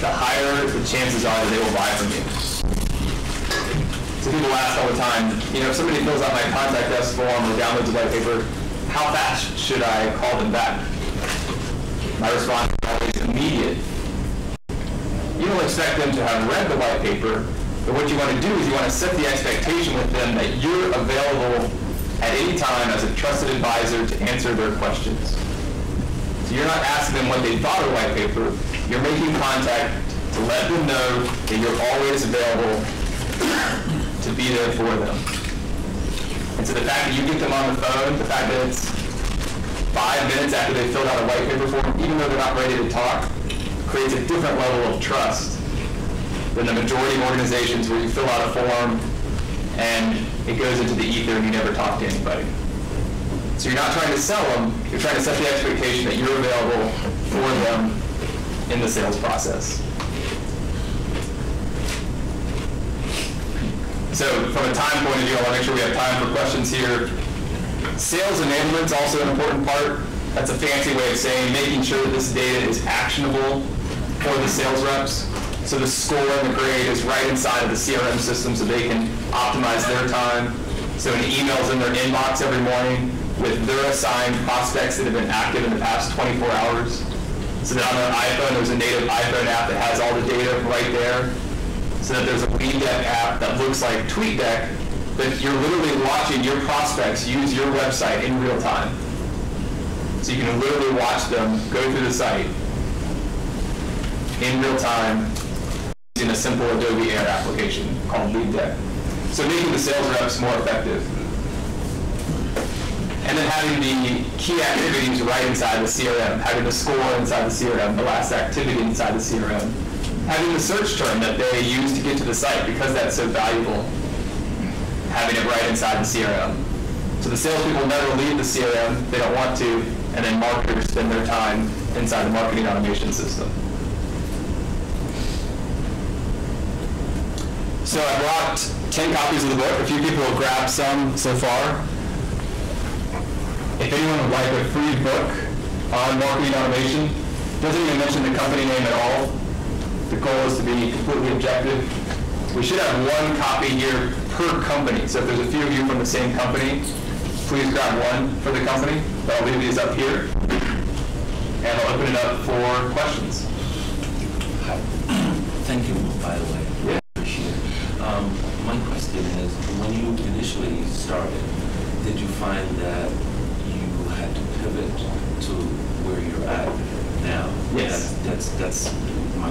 the higher the chances are that they will buy from you. So people ask all the time, if somebody fills out my contact us form or downloads a white paper, how fast should I call them back? My response is always immediate. You don't expect them to have read the white paper, but what you want to do is you want to set the expectation with them that you're available at any time as a trusted advisor to answer their questions. So you're not asking them what they thought of the white paper, you're making contact to let them know that you're always available to be there for them. And so the fact that you get them on the phone, the fact that it's 5 minutes after they filled out a white paper form, even though they're not ready to talk, creates a different level of trust than the majority of organizations where you fill out a form and it goes into the ether and you never talk to anybody. So you're not trying to sell them, you're trying to set the expectation that you're available for them in the sales process. So from a time point of view, I want to make sure we have time for questions here. Sales enablement is also an important part. That's a fancy way of saying making sure that this data is actionable for the sales reps. So the score and the grade is right inside of the CRM system so they can optimize their time. So an email's in their inbox every morning with their assigned prospects that have been active in the past 24 hours. So that on their iPhone, there's a native iPhone app that has all the data right there. So that there's a LeadDeck app that looks like TweetDeck, but you're literally watching your prospects use your website in real time. So you can literally watch them go through the site in real time using a simple Adobe Air application called LeadDeck. So making the sales reps more effective. And then having the key activities right inside the CRM, having the score inside the CRM, the last activity inside the CRM. Having the search term that they use to get to the site because that's so valuable, having it right inside the CRM. So the salespeople never leave the CRM, they don't want to, and then marketers spend their time inside the marketing automation system. So I brought 10 copies of the book. A few people have grabbed some so far. If anyone would like a free book on marketing automation, doesn't even mention the company name at all. The goal is to be completely objective. We should have one copy here per company. So if there's a few of you from the same company, please grab one for the company. But I'll leave these up here. And I'll open it up for questions. Thank you, by the way. Yeah. Appreciate it. My question is, when you initially started, did you find that you had to pivot to where you're at now? Yes. That's my